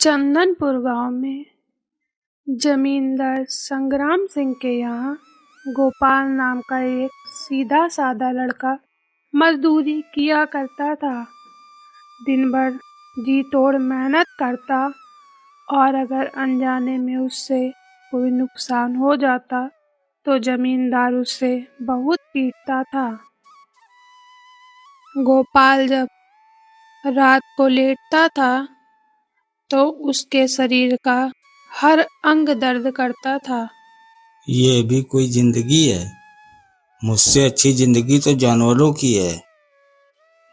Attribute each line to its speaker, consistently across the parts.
Speaker 1: चंदनपुर गांव में जमींदार संग्राम सिंह के यहाँ गोपाल नाम का एक सीधा साधा लड़का मजदूरी किया करता था। दिन भर जी तोड़ मेहनत करता और अगर अनजाने में उससे कोई नुकसान हो जाता तो जमींदार उसे बहुत पीटता था। गोपाल जब रात को लेटता था तो उसके शरीर का हर अंग दर्द करता था।
Speaker 2: ये भी कोई जिंदगी है? मुझसे अच्छी जिंदगी तो जानवरों की है।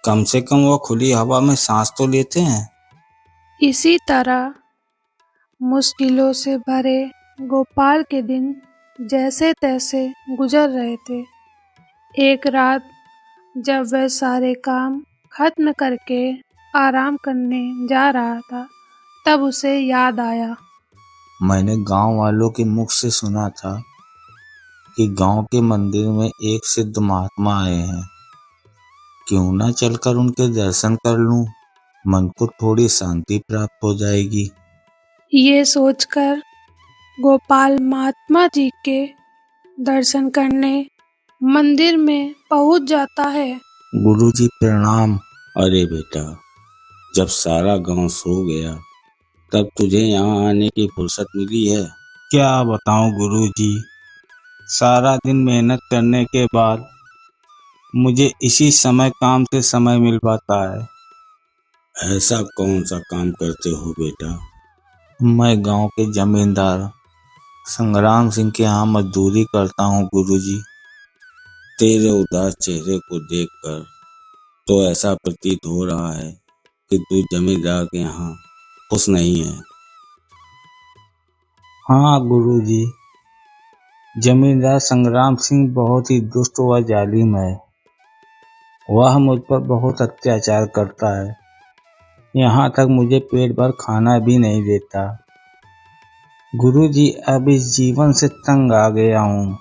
Speaker 2: कम से कम वो खुली हवा में सांस तो लेते हैं।
Speaker 1: इसी तरह मुश्किलों से भरे गोपाल के दिन जैसे तैसे गुजर रहे थे। एक रात जब वह सारे काम खत्म करके आराम करने जा रहा था तब उसे याद आया।
Speaker 2: मैंने गांव वालों के मुख से सुना था कि गांव के मंदिर में एक सिद्ध महात्मा आए हैं। क्यों ना चलकर उनके दर्शन कर लूं, मन को थोड़ी शांति प्राप्त हो जाएगी।
Speaker 1: ये सोचकर गोपाल महात्मा जी के दर्शन करने मंदिर में पहुंच जाता है।
Speaker 2: गुरुजी प्रणाम। अरे बेटा, जब सारा गांव सो गया तब तुझे यहाँ आने की फुर्सत मिली है। क्या बताऊं गुरुजी, सारा दिन मेहनत करने के बाद मुझे इसी समय काम से समय मिल पाता है। ऐसा कौन सा काम करते हो बेटा? मैं गांव के जमींदार संग्राम सिंह के यहाँ मजदूरी करता हूँ गुरुजी। तेरे उदास चेहरे को देखकर तो ऐसा प्रतीत हो रहा है कि तू जमींदार के यहाँ खुश नहीं है। हाँ गुरुजी, जमींदार संग्राम सिंह बहुत ही दुष्ट व जालिम है। वह मुझ पर बहुत अत्याचार करता है, यहाँ तक मुझे पेट भर खाना भी नहीं देता। गुरुजी, अब इस जीवन से तंग आ गया हूँ।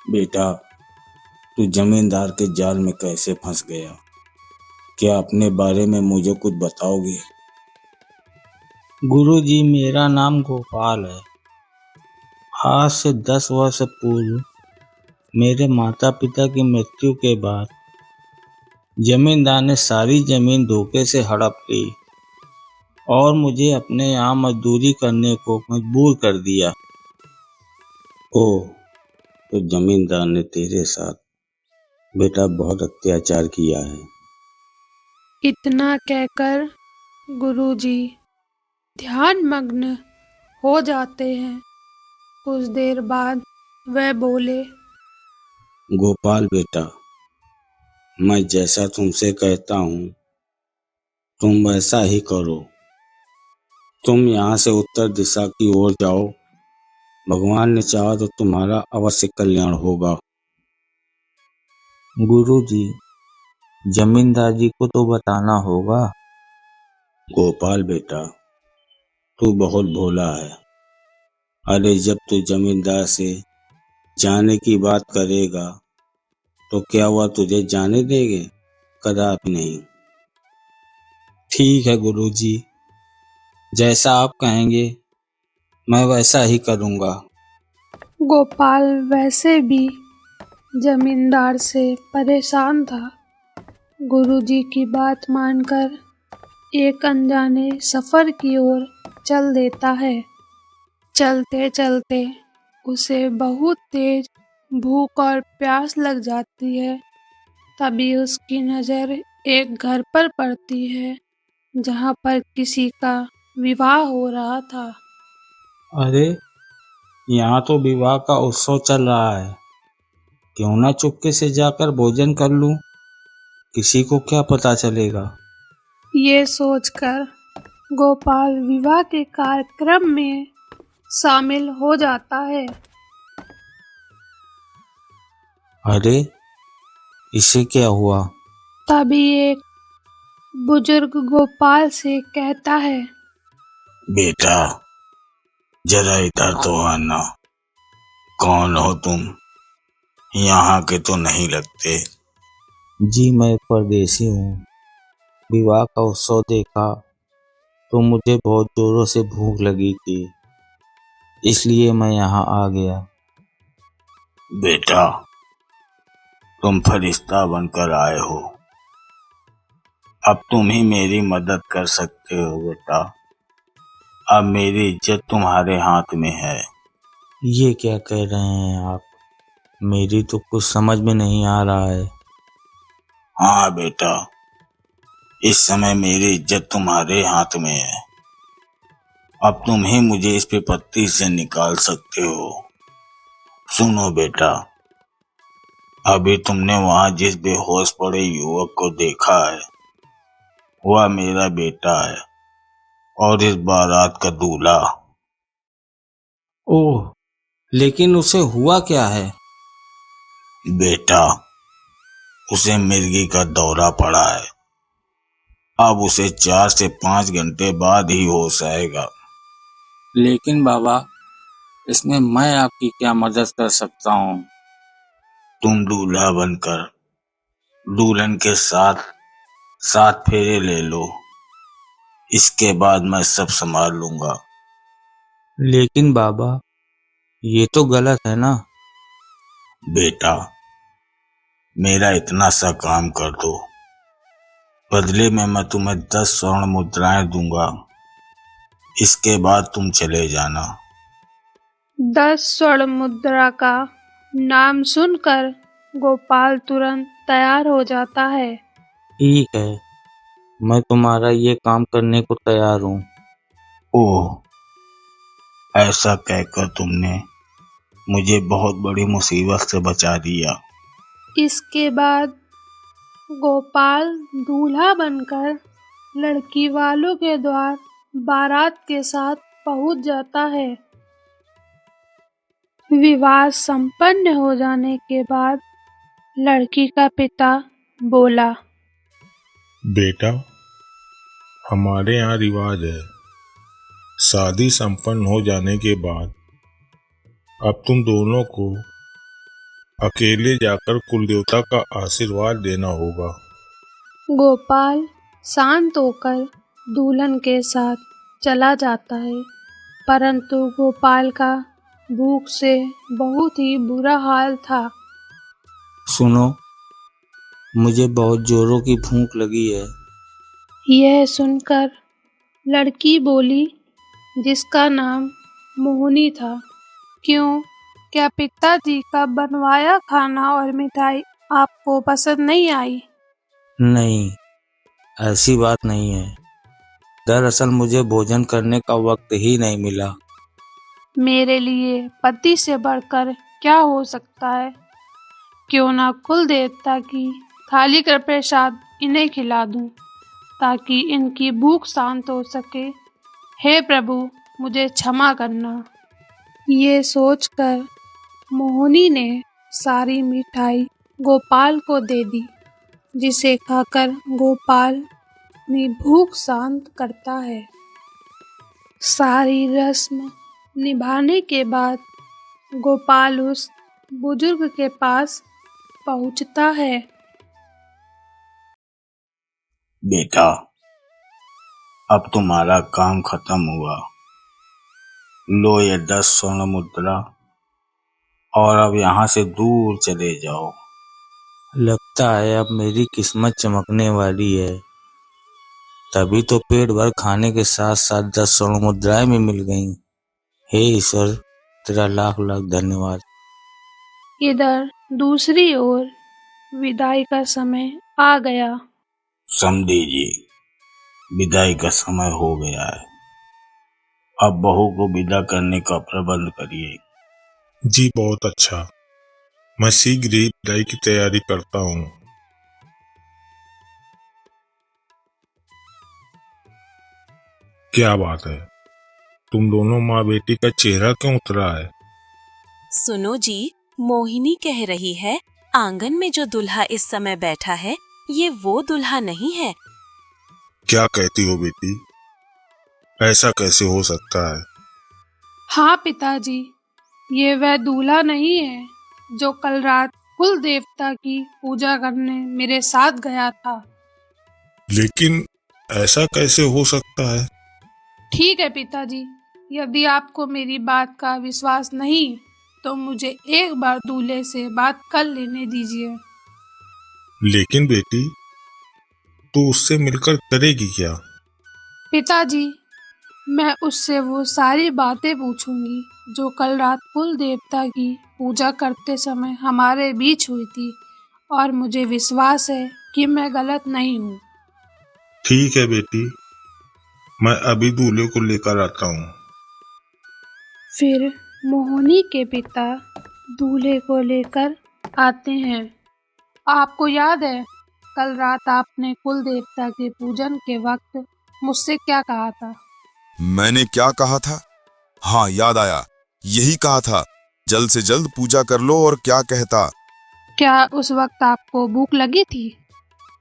Speaker 2: बेटा, तू जमींदार के जाल में कैसे फंस गया? क्या अपने बारे में मुझे कुछ बताओगे? गुरुजी, मेरा नाम गोपाल है। आज से 10 वर्ष पूर्व मेरे माता पिता की मृत्यु के बाद जमींदार ने सारी जमीन धोखे से हड़प ली और मुझे अपने यहाँ मजदूरी करने को मजबूर कर दिया। ओह, तो जमींदार ने तेरे साथ बेटा बहुत अत्याचार किया है।
Speaker 1: इतना कहकर गुरुजी ध्यान मग्न हो जाते हैं। कुछ देर बाद वह बोले,
Speaker 2: गोपाल बेटा, मैं जैसा तुमसे कहता हूँ तुम वैसा ही करो। तुम यहाँ से उत्तर दिशा की ओर जाओ। भगवान ने चाहा तो तुम्हारा अवश्य कल्याण होगा। गुरुजी, जमींदार जी को तो बताना होगा। गोपाल बेटा, तू बहुत भोला है। अरे, जब तू जमींदार से जाने की बात करेगा तो क्या वह तुझे जाने देंगे? कदापि नहीं। ठीक है गुरुजी, जैसा आप कहेंगे मैं वैसा ही करूँगा।
Speaker 1: गोपाल वैसे भी जमींदार से परेशान था। गुरुजी की बात मानकर एक अनजाने सफर की ओर चल देता है। चलते चलते उसे बहुत तेज भूख और प्यास लग जाती है। तभी उसकी नज़र एक घर पर पड़ती है जहाँ पर किसी का विवाह हो रहा था।
Speaker 2: अरे, यहाँ तो विवाह का उत्सव चल रहा है। क्यों ना चुपके से जाकर भोजन कर लूं, किसी को क्या पता चलेगा।
Speaker 1: ये सोचकर गोपाल विवाह के कार्यक्रम में शामिल हो जाता है।
Speaker 2: अरे, इसे क्या हुआ?
Speaker 1: तभी एक बुजुर्ग गोपाल से कहता है,
Speaker 2: बेटा, जरा इधर तो आना। कौन हो तुम? यहाँ के तो नहीं लगते। जी, मैं परदेसी हूँ। विवाह का उत्सव देखा तो मुझे बहुत जोरों से भूख लगी थी, इसलिए मैं यहाँ आ गया। बेटा, तुम फरिश्ता बनकर आए हो। अब तुम ही मेरी मदद कर सकते हो बेटा। अब मेरी इज्जत तुम्हारे हाथ में है। ये क्या कह रहे हैं आप? मेरी तो कुछ समझ में नहीं आ रहा है। हाँ बेटा, इस समय मेरी इज्जत तुम्हारे हाथ में है। अब तुम ही मुझे इस विपत्ति से निकाल सकते हो। सुनो बेटा, अभी तुमने वहां जिस बेहोश पड़े युवक को देखा है, वह मेरा बेटा है और इस बारात का दूल्हा। ओह, लेकिन उसे हुआ क्या है? बेटा, उसे मिर्गी का दौरा पड़ा है। अब उसे 4 से 5 घंटे बाद ही होश आएगा। लेकिन बाबा, इसमें मैं आपकी क्या मदद कर सकता हूँ? तुम दूल्हा बनकर दुल्हन के साथ 7 फेरे ले लो। इसके बाद मैं सब संभाल लूंगा। लेकिन बाबा, ये तो गलत है ना? बेटा, मेरा इतना सा काम कर दो, बदले में मैं तुम्हें 10 स्वर्ण मुद्राएं दूंगा। इसके बाद तुम चले जाना।
Speaker 1: 10 स्वर्ण मुद्रा का नाम सुनकर गोपाल तुरंत तैयार हो जाता है।
Speaker 2: ठीक है, मैं तुम्हारा ये काम करने को तैयार हूँ। ओह, ऐसा कहकर तुमने मुझे बहुत बड़ी मुसीबत से बचा दिया।
Speaker 1: इसके बाद गोपाल दूल्हा बनकर लड़की वालों के द्वार बारात के साथ पहुंच जाता है। विवाह संपन्न हो जाने के बाद लड़की का पिता बोला,
Speaker 3: बेटा, हमारे यहाँ रिवाज है, शादी संपन्न हो जाने के बाद अब तुम दोनों को अकेले जाकर कुलदेवता का आशीर्वाद देना होगा।
Speaker 1: गोपाल शांत होकर दुल्हन के साथ चला जाता है, परंतु गोपाल का भूख से बहुत ही बुरा हाल था।
Speaker 2: सुनो, मुझे बहुत जोरों की भूख लगी है।
Speaker 1: यह सुनकर लड़की बोली, जिसका नाम मोहिनी था, क्यों, क्या पिताजी का बनवाया खाना और मिठाई आपको पसंद नहीं आई?
Speaker 2: नहीं, ऐसी बात नहीं है। दरअसल मुझे भोजन करने का वक्त ही नहीं मिला।
Speaker 1: मेरे लिए पति से बढ़कर क्या हो सकता है? क्यों ना कुल देवता की थाली का प्रसाद इन्हें खिला दूं, ताकि इनकी भूख शांत हो सके। हे प्रभु, मुझे क्षमा करना। ये सोचकर मोहिनी ने सारी मिठाई गोपाल को दे दी, जिसे खाकर गोपाल अपनी भूख शांत करता है। सारी रस्म निभाने के बाद गोपाल उस बुजुर्ग के पास पहुंचता है।
Speaker 2: बेटा, अब तुम्हारा काम खत्म हुआ। लो ये 10 स्वर्ण मुद्रा और अब यहाँ से दूर चले जाओ। लगता है अब मेरी किस्मत चमकने वाली है। तभी तो पेट भर खाने के साथ साथ 10 स्वर्ण मुद्राएं भी मिल गईं। हे ईश्वर, तेरा लाख लाख धन्यवाद।
Speaker 1: इधर दूसरी ओर विदाई का समय आ गया।
Speaker 2: समधी जी, विदाई का समय हो गया है। अब बहू को विदा करने का प्रबंध करिए।
Speaker 3: जी बहुत अच्छा, मैं शीघ्र ही विदाई की तैयारी करता हूँ। क्या बात है, तुम दोनों माँ बेटी का चेहरा क्यों उतरा है?
Speaker 4: सुनो जी, मोहिनी कह रही है आंगन में जो दूल्हा इस समय बैठा है, ये वो दूल्हा नहीं है।
Speaker 3: क्या कहती हो बेटी, ऐसा कैसे हो सकता है?
Speaker 1: हाँ पिताजी, ये वह दूल्हा नहीं है जो कल रात कुल देवता की पूजा करने मेरे साथ गया था।
Speaker 3: लेकिन ऐसा कैसे हो सकता है?
Speaker 1: ठीक है पिताजी, यदि आपको मेरी बात का विश्वास नहीं तो मुझे एक बार दूल्हे से बात कर लेने दीजिए।
Speaker 3: लेकिन बेटी, तू उससे मिलकर करेगी क्या?
Speaker 1: पिताजी, मैं उससे वो सारी बातें पूछूंगी जो कल रात कुल देवता की पूजा करते समय हमारे बीच हुई थी, और मुझे विश्वास है कि मैं गलत नहीं हूँ।
Speaker 3: ठीक है बेटी, मैं अभी दूल्हे को लेकर आता हूँ।
Speaker 1: फिर मोहिनी के पिता दूल्हे को लेकर आते हैं। आपको याद है कल रात आपने कुल देवता के पूजन के वक्त मुझसे क्या कहा था?
Speaker 5: मैंने क्या कहा था? हाँ, याद आया। यही कहा था, जल्द से जल्द पूजा कर लो। और क्या कहता?
Speaker 1: क्या उस वक्त आपको भूख लगी थी?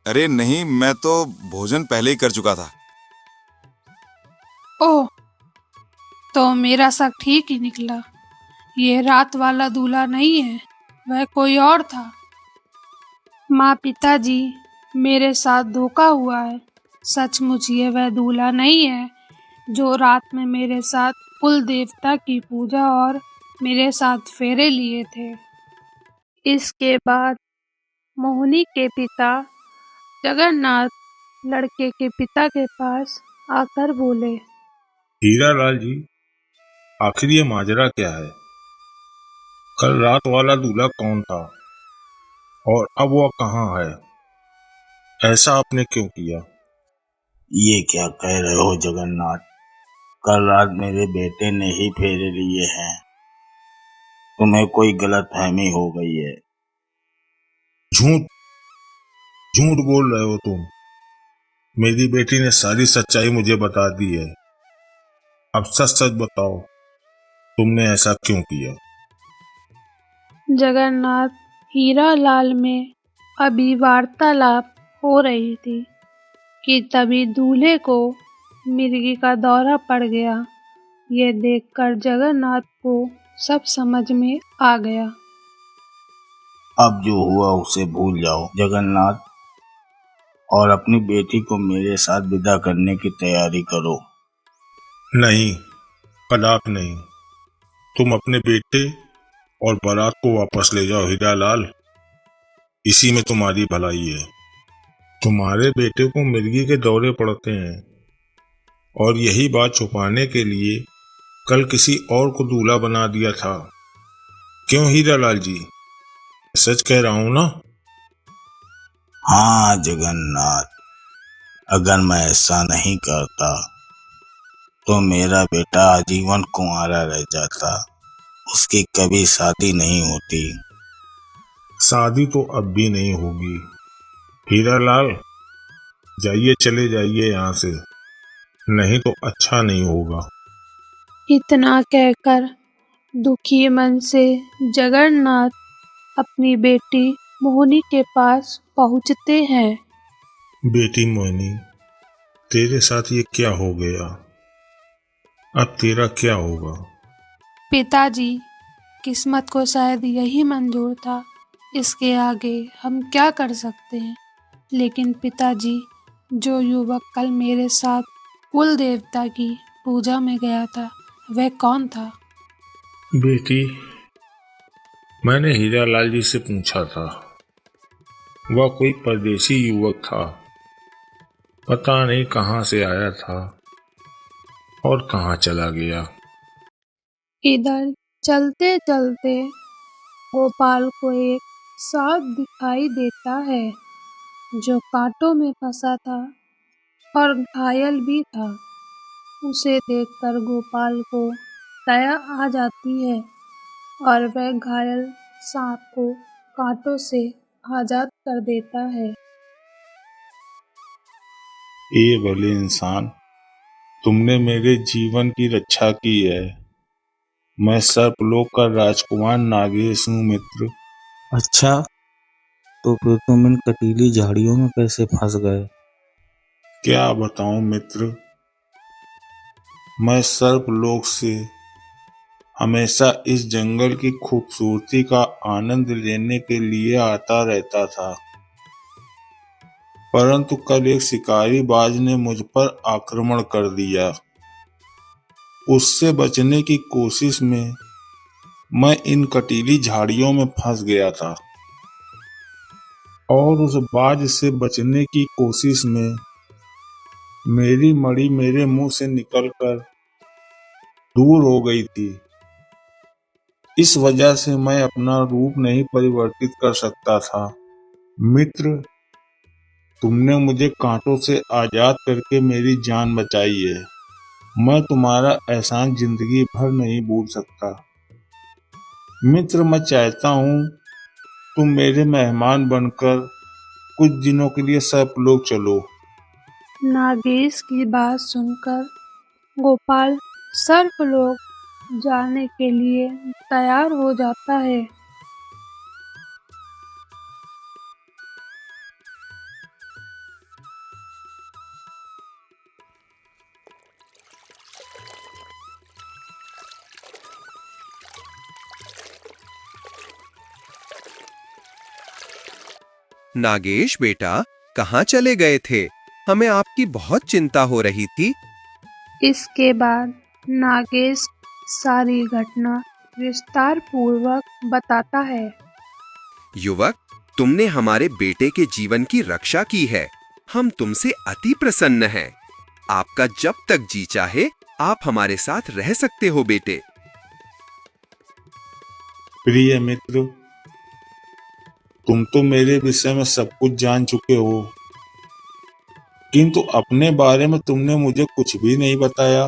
Speaker 5: अरे नहीं, मैं तो भोजन पहले ही कर चुका था।
Speaker 1: ओह, तो मेरा शक ठीक ही निकला। ये रात वाला दूल्हा नहीं है, वह कोई और था। माँ, पिताजी, मेरे साथ धोखा हुआ है। सचमुच ये वह दूल्हा नहीं है जो रात में मेरे साथ कुल देवता की पूजा और मेरे साथ फेरे लिए थे। इसके बाद मोहिनी के पिता जगन्नाथ लड़के के पिता के पास आकर बोले,
Speaker 3: हीरा लाल जी, आखिर ये माजरा क्या है? कल रात वाला दूल्हा कौन था और अब वह कहाँ है? ऐसा आपने क्यों किया?
Speaker 2: ये क्या कह रहे हो जगन्नाथ? कल रात मेरे बेटे ने ही फेरे लिए हैं। तुम्हें कोई गलतफहमी हो गई है।
Speaker 3: झूठ झूठ बोल रहे हो तुम। मेरी बेटी ने सारी सच्चाई मुझे बता दी है। अब सच सच बताओ, तुमने ऐसा क्यों किया?
Speaker 1: जगन्नाथ, हीरा लाल में अभी वार्तालाप हो रही थी कि तभी दूल्हे को मिर्गी का दौरा पड़ गया। ये देखकर जगन्नाथ को सब समझ में आ गया।
Speaker 2: अब जो हुआ उसे भूल जाओ जगन्नाथ, और अपनी बेटी को मेरे साथ विदा करने की तैयारी करो।
Speaker 3: नहीं, कदाप नहीं। तुम अपने बेटे और बारात को वापस ले जाओ हीरा लाल। इसी में तुम्हारी भलाई है। तुम्हारे बेटे को मिर्गी के दौरे पड़ते हैं, और यही बात छुपाने के लिए कल किसी और को दूल्हा बना दिया था। क्यों हीरा लाल जी, सच कह रहा हूं ना?
Speaker 2: हाँ जगन्नाथ, अगर मैं ऐसा नहीं करता तो मेरा बेटा आजीवन कुंवारा रह जाता। उसकी कभी शादी नहीं होती।
Speaker 3: शादी तो अब भी नहीं होगी। हीरा लाल, जाइए, चले जाइए यहाँ से, नहीं तो अच्छा नहीं होगा।
Speaker 1: इतना कहकर दुखी मन से जगन्नाथ अपनी बेटी मोहिनी के पास पहुंचते हैं।
Speaker 3: बेटी मोहिनी, तेरे साथ ये क्या हो गया? अब तेरा क्या होगा?
Speaker 1: पिताजी, किस्मत को शायद यही मंजूर था, इसके आगे हम क्या कर सकते हैं। लेकिन पिताजी, जो युवक कल मेरे साथ कुल देवता की पूजा में गया था, वह कौन था?
Speaker 3: बेटी, मैंने हीरा लाल जी से पूछा था। वह कोई परदेसी युवक था। पता नहीं कहाँ से आया था और कहाँ चला गया।
Speaker 1: इधर चलते चलते गोपाल को एक सांप दिखाई देता है जो कांटों में फंसा था और घायल भी था। उसे देखकर गोपाल को दया आ जाती है और वह घायल सांप को कांटों से आजाद कर देता है।
Speaker 3: ये भले इंसान, तुमने मेरे जीवन की रक्षा की है। मैं सर्पलोक का राजकुमार नागेश हूँ मित्र।
Speaker 2: अच्छा, तो फिर तुम इन कटीली झाड़ियों में कैसे फंस गए?
Speaker 3: क्या बताऊं मित्र, मैं सर्पलोक से हमेशा इस जंगल की खूबसूरती का आनंद लेने के लिए आता रहता था। परंतु कल एक शिकारी बाज ने मुझ पर आक्रमण कर दिया उससे बचने की कोशिश में मैं इन कटीली झाड़ियों में फंस गया था और उस बाज से बचने की कोशिश में मेरी मणि मेरे मुंह से निकलकर दूर हो गई थी। इस वजह से मैं अपना रूप नहीं परिवर्तित कर सकता था। मित्र, तुमने मुझे कांटों से आजाद करके मेरी जान बचाई है। मैं तुम्हारा एहसान जिंदगी भर नहीं भूल सकता। मित्र, मैं चाहता हूँ तुम मेरे मेहमान बनकर कुछ दिनों के लिए सर्पलोक चलो।
Speaker 1: नागेश की बात सुनकर गोपाल सर्पलोक जाने के लिए तैयार हो जाता है।
Speaker 6: नागेश बेटा, कहाँ चले गए थे? हमें आपकी बहुत चिंता हो रही थी।
Speaker 1: इसके बाद नागेश सारी घटना विस्तार पूर्वक बताता है।
Speaker 6: युवक, तुमने हमारे बेटे के जीवन की रक्षा की है। हम तुमसे अति प्रसन्न हैं। आपका जब तक जी चाहे आप हमारे साथ रह सकते हो बेटे।
Speaker 3: प्रिय मित्र, तुम तो मेरे विषय में सब कुछ जान चुके हो, किंतु अपने बारे में तुमने मुझे कुछ भी नहीं बताया।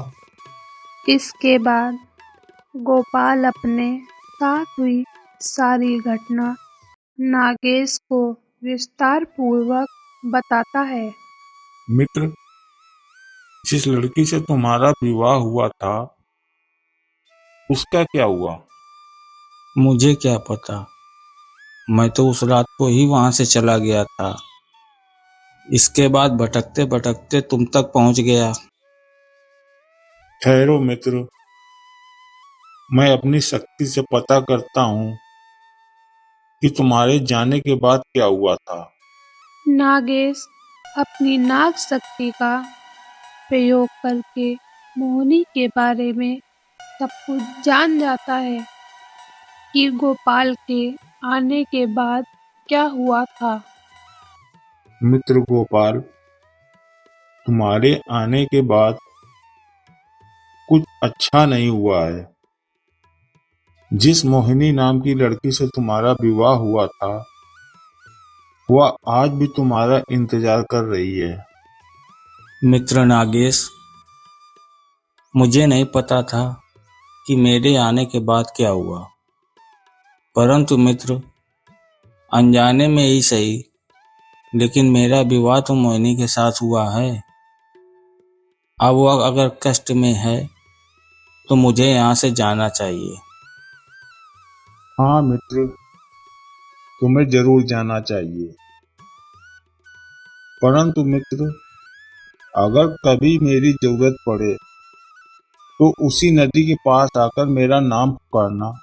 Speaker 1: इसके बाद गोपाल अपने साथ हुई सारी घटना नागेश को विस्तार पूर्वक बताता है।
Speaker 3: मित्र, जिस लड़की से तुम्हारा विवाह हुआ था उसका क्या हुआ?
Speaker 2: मुझे क्या पता, मैं तो उस रात को ही वहां से चला गया था। इसके बाद भटकते भटकते तुम तक पहुंच गया।
Speaker 3: ठहरो मित्र, मैं अपनी शक्ति से पता करता हूँ कि तुम्हारे जाने के बाद क्या हुआ था।
Speaker 1: नागेश अपनी नाग शक्ति का प्रयोग करके मोहिनी के बारे में सब कुछ जान जाता है कि गोपाल के आने के बाद क्या हुआ था।
Speaker 3: मित्र गोपाल, तुम्हारे आने के बाद कुछ अच्छा नहीं हुआ है। जिस मोहिनी नाम की लड़की से तुम्हारा विवाह हुआ था वह आज भी तुम्हारा इंतजार कर रही है।
Speaker 2: मित्र नागेश, मुझे नहीं पता था कि मेरे आने के बाद क्या हुआ, परंतु मित्र, अनजाने में ही सही, लेकिन मेरा विवाह तो मोहिनी के साथ हुआ है। अब वह अगर कष्ट में है तो मुझे यहाँ से जाना चाहिए।
Speaker 3: हाँ मित्र, तुम्हें जरूर जाना चाहिए, परंतु मित्र, अगर कभी मेरी जरूरत पड़े तो उसी नदी के पास आकर मेरा नाम पुकारना।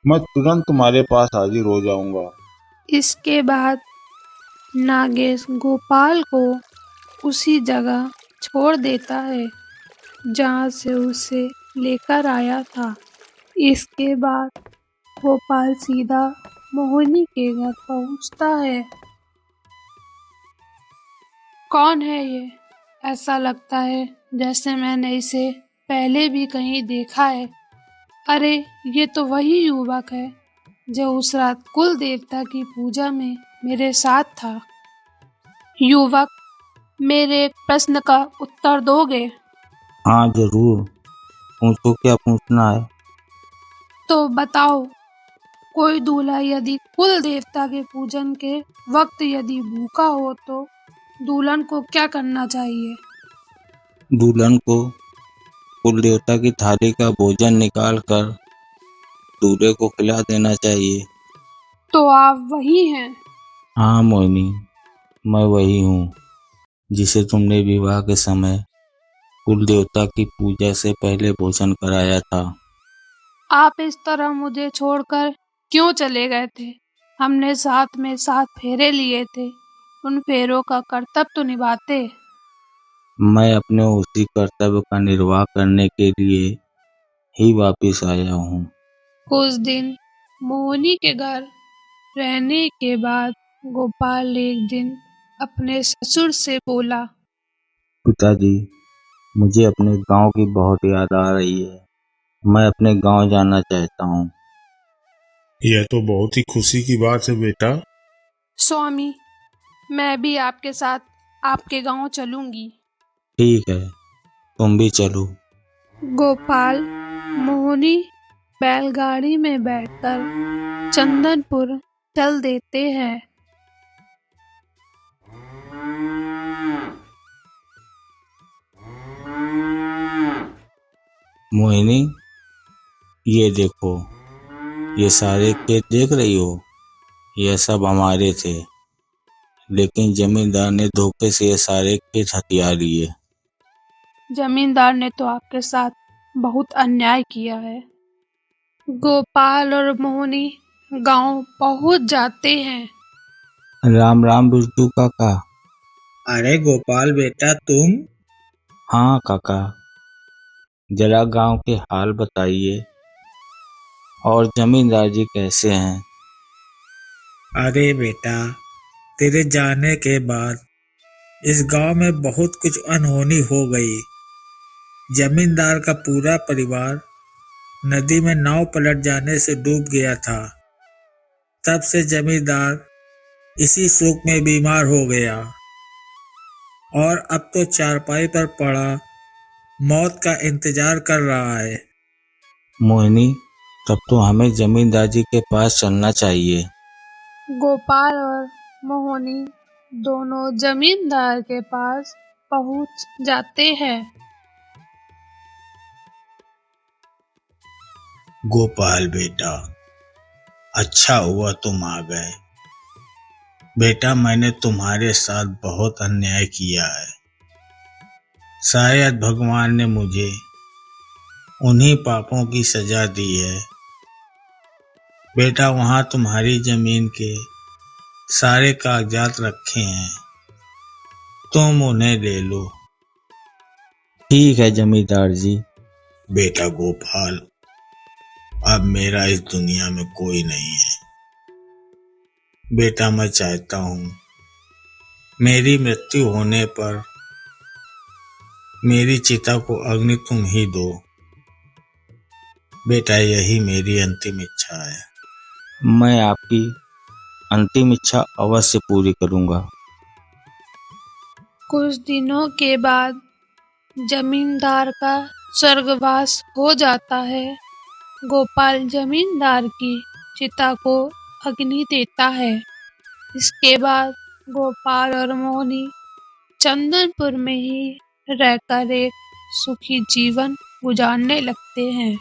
Speaker 3: मैं तुरंत तुम्हारे पास हाजिर हो जाऊंगा।
Speaker 1: इसके बाद नागेश गोपाल को उसी जगह छोड़ देता है जहाँ से उसे लेकर आया था। इसके बाद गोपाल सीधा मोहिनी के घर पहुँचता है। कौन है ये? ऐसा लगता है जैसे मैंने इसे पहले भी कहीं देखा है। अरे, ये तो वही युवक है जो उस रात कुल देवता की पूजा में मेरे साथ था। युवक, मेरे एक प्रश्न का उत्तर दोगे?
Speaker 2: हाँ जरूर, पूछो, क्या पूछना है।
Speaker 1: तो बताओ, कोई दूल्हा यदि कुल देवता के पूजन के वक्त यदि भूखा हो तो दुल्हन को क्या करना चाहिए?
Speaker 2: दुल्हन को कुल देवता की थाली का भोजन निकाल कर दूल्हे को खिला देना चाहिए।
Speaker 1: तो आप वही हैं?
Speaker 2: हाँ मोहिनी, मैं वही हूँ जिसे तुमने विवाह के समय कुल देवता की पूजा से पहले भोजन कराया था।
Speaker 1: आप इस तरह मुझे छोड़कर क्यों चले गए थे? हमने साथ में 7 फेरे लिए थे। उन फेरों का कर्तव्य तो निभाते।
Speaker 2: मैं अपने उसी कर्तव्य का निर्वाह करने के लिए ही वापिस आया हूँ।
Speaker 1: कुछ दिन मोहिनी के घर रहने के बाद गोपाल एक दिन अपने ससुर से बोला,
Speaker 2: पिताजी, मुझे अपने गांव की बहुत याद आ रही है। मैं अपने गांव जाना चाहता हूँ।
Speaker 3: यह तो बहुत ही खुशी की बात है बेटा।
Speaker 1: स्वामी, मैं भी आपके साथ आपके गांव चलूंगी।
Speaker 2: ठीक है, तुम भी चलो।
Speaker 1: गोपाल मोहिनी बैलगाड़ी में बैठकर चंदनपुर चल देते हैं।
Speaker 2: मोहिनी, ये देखो, ये सारे खेत देख रही हो? ये सब हमारे थे, लेकिन जमींदार ने धोखे से ये सारे खेत हथिया लिए।
Speaker 1: जमींदार ने तो आपके साथ बहुत अन्याय किया है। गोपाल और मोहिनी गांव पहुंच जाते हैं।
Speaker 2: राम राम बिरजू काका।
Speaker 7: अरे गोपाल बेटा, तुम?
Speaker 2: हाँ काका, जरा गांव के हाल बताइए। और जमींदार जी कैसे हैं?
Speaker 7: अरे बेटा, तेरे जाने के बाद इस गांव में बहुत कुछ अनहोनी हो गई। जमींदार का पूरा परिवार नदी में नाव पलट जाने से डूब गया था। तब से जमींदार इसी शोक में बीमार हो गया और अब तो चारपाई पर पड़ा मौत का इंतजार कर रहा है।
Speaker 2: मोहिनी, तब तो हमें जमींदार जी के पास चलना चाहिए।
Speaker 1: गोपाल और मोहिनी दोनों जमींदार के पास पहुंच जाते हैं।
Speaker 7: गोपाल बेटा, अच्छा हुआ तुम आ गए। बेटा, मैंने तुम्हारे साथ बहुत अन्याय किया है। शायद भगवान ने मुझे उन्हीं पापों की सजा दी है। बेटा, वहां तुम्हारी जमीन के सारे कागजात रखे हैं, तुम उन्हें ले लो।
Speaker 2: ठीक है जमींदार जी।
Speaker 7: बेटा गोपाल, अब मेरा इस दुनिया में कोई नहीं है। बेटा, मैं चाहता हूँ मेरी मृत्यु होने पर मेरी चिता को अग्नि तुम ही दो। बेटा, यही मेरी अंतिम इच्छा है।
Speaker 2: मैं आपकी अंतिम इच्छा अवश्य पूरी करूंगा।
Speaker 1: कुछ दिनों के बाद जमींदार का स्वर्गवास हो जाता है। गोपाल जमींदार की चिता को अग्नि देता है। इसके बाद गोपाल और मोहिनी चंदनपुर में ही रहकर एक सुखी जीवन गुजारने लगते हैं।